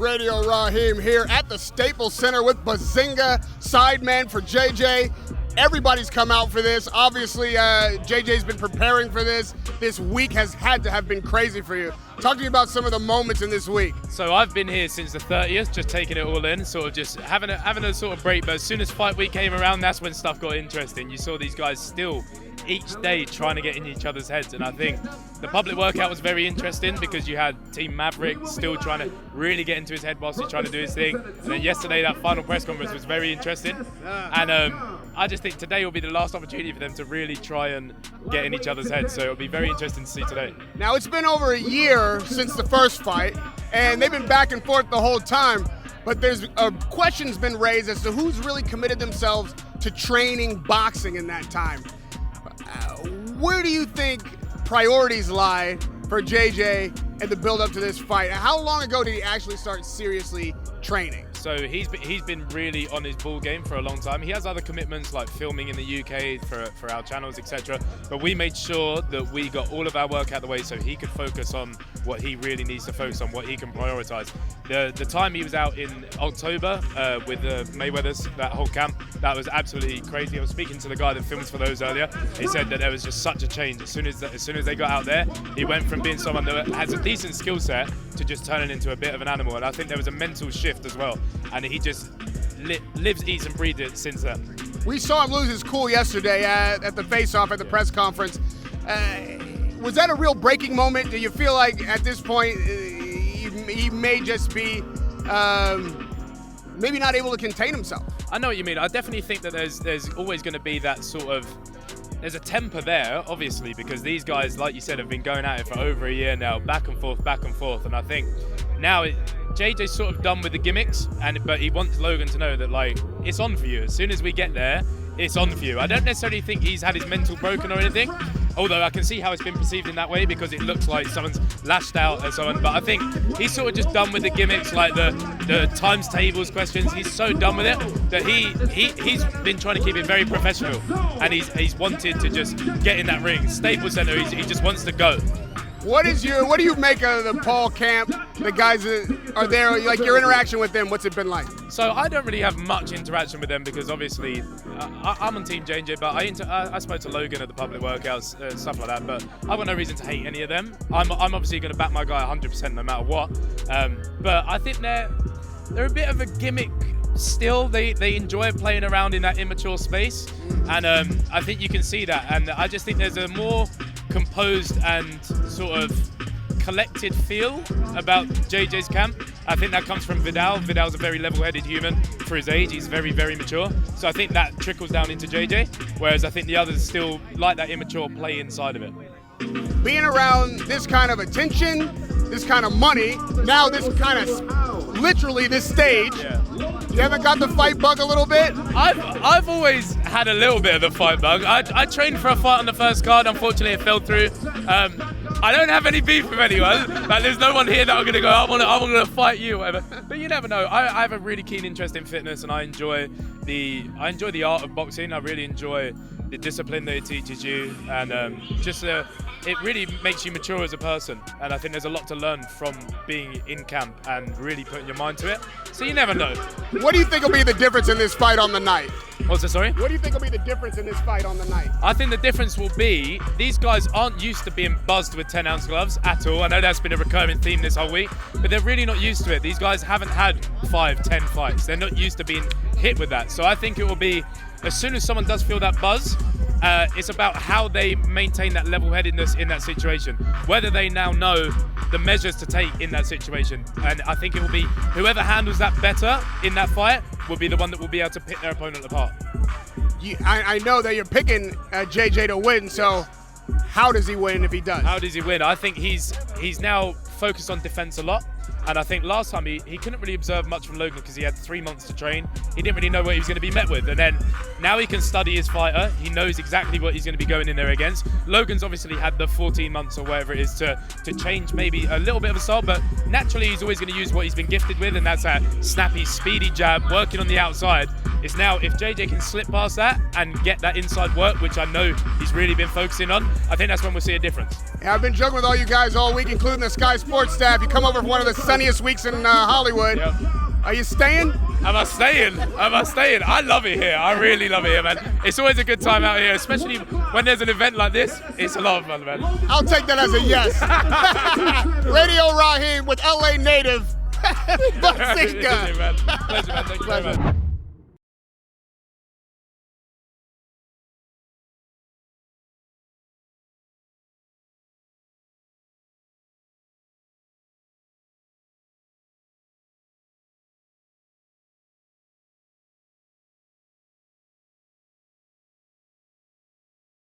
Radio Rahim here at the Staples Center with Behzinga, sideman for JJ. Everybody's come out for this. Obviously, JJ's been preparing for this. This week has had to have been crazy for you. Talk to me about some of the moments in this week. So I've been here since the 30th, just taking it all in, sort of just having a sort of break. But as soon as fight week came around, that's when stuff got interesting. You saw these guys still each day trying to get in each other's heads, and I think the public workout was very interesting because you had Team Maverick still trying to really get into his head whilst he's trying to do his thing. And then yesterday, that final press conference was very interesting, and I just think today will be the last opportunity for them to really try and get in each other's heads. So it'll be very interesting to see today. Now, it's been over a year since the first fight, and they've been back and forth the whole time, but there's questions been raised as to who's really committed themselves to training boxing in that time. Where do you think priorities lie for JJ and the build up to this fight? How long ago did he actually start seriously training? So he's been really on his ball game for a long time. He has other commitments like filming in the UK for our channels, etc. But we made sure that we got all of our work out of the way so he could focus on what he really needs to focus on, what he can prioritize. The time he was out in October with the Mayweathers, that whole camp, that was absolutely crazy. I was speaking to the guy that films for those earlier. He said that there was just such a change. As soon as they got out there, he went from being someone that has a decent skill set to just turning into a bit of an animal. And I think there was a mental shift as well. And he just lives, eats, and breathes it since then. We saw him lose his cool yesterday at the face-off at the press conference. Was that a real breaking moment? Do you feel like at this point he may just be maybe not able to contain himself? I know what you mean. I definitely think that there's always going to be that sort of, there's a temper there, obviously, because these guys, like you said, have been going at it for over a year now, back and forth. And I think now JJ's sort of done with the gimmicks, but he wants Logan to know that, like, it's on for you. As soon as we get there, it's on for you. I don't necessarily think he's had his mental broken or anything, although I can see how it's been perceived in that way because it looks like someone's lashed out at someone. But I think he's sort of just done with the gimmicks, like the times tables questions. He's so done with it that he's been trying to keep it very professional, and he's wanted to just get in that ring. Staples Center, he just wants to go. What do you make of the Paul camp, the guys that are there, like your interaction with them? What's it been like? So I don't really have much interaction with them because obviously I'm on Team JJ, but I spoke to Logan at the public workouts, stuff like that, but I've got no reason to hate any of them. I'm obviously going to back my guy 100% no matter what, but I think they're a bit of a gimmick still. They enjoy playing around in that immature space, and I think you can see that, and I just think there's a more composed and sort of collected feel about JJ's camp. I think that comes from Vidal. Vidal's a very level-headed human for his age. He's very, very mature. So I think that trickles down into JJ, whereas I think the others still like that immature play inside of it. Being around this kind of attention, this kind of money, now this kind of, literally this stage, yeah. You haven't got the fight bug a little bit? I've always had a little bit of the fight bug. I trained for a fight on the first card. Unfortunately, it fell through. I don't have any beef with anyone. Like, there's no one here that I'm gonna go, I want to fight you, whatever. But you never know. I have a really keen interest in fitness, and I enjoy the art of boxing. I really enjoy the discipline that it teaches you, and it really makes you mature as a person. And I think there's a lot to learn from being in camp and really putting your mind to it. So you never know. What do you think will be the difference in this fight on the night? What's that, sorry? What do you think will be the difference in this fight on the night? I think the difference will be these guys aren't used to being buzzed with 10-ounce gloves at all. I know that's been a recurring theme this whole week, but they're really not used to it. These guys haven't had 5-10 fights. They're not used to being hit with that. So I think it will be, as soon as someone does feel that buzz, it's about how they maintain that level-headedness in that situation, whether they now know the measures to take in that situation. And I think it will be whoever handles that better in that fight will be the one that will be able to pick their opponent apart. I know that you're picking JJ to win, so how does he win if he does? How does he win? I think he's now focused on defense a lot. And I think last time he couldn't really observe much from Logan because he had 3 months to train. He didn't really know what he was going to be met with. And then now he can study his fighter. He knows exactly what he's going to be going in there against. Logan's obviously had the 14 months or whatever it is to change maybe a little bit of a style, but naturally he's always going to use what he's been gifted with, and that's that snappy, speedy jab, working on the outside. It's now, if JJ can slip past that and get that inside work, which I know he's really been focusing on, I think that's when we'll see a difference. Yeah, I've been joking with all you guys all week, including the Sky Sports staff. You come over for one of the sunniest weeks in Hollywood. Yep. Are you staying? Am I staying? I love it here. I really love it here, man. It's always a good time out here, especially when there's an event like this. It's a lot of fun, man. I'll take that as a yes. Radio Rahim with LA native Behzinga. Pleasure, man. Thank you very much.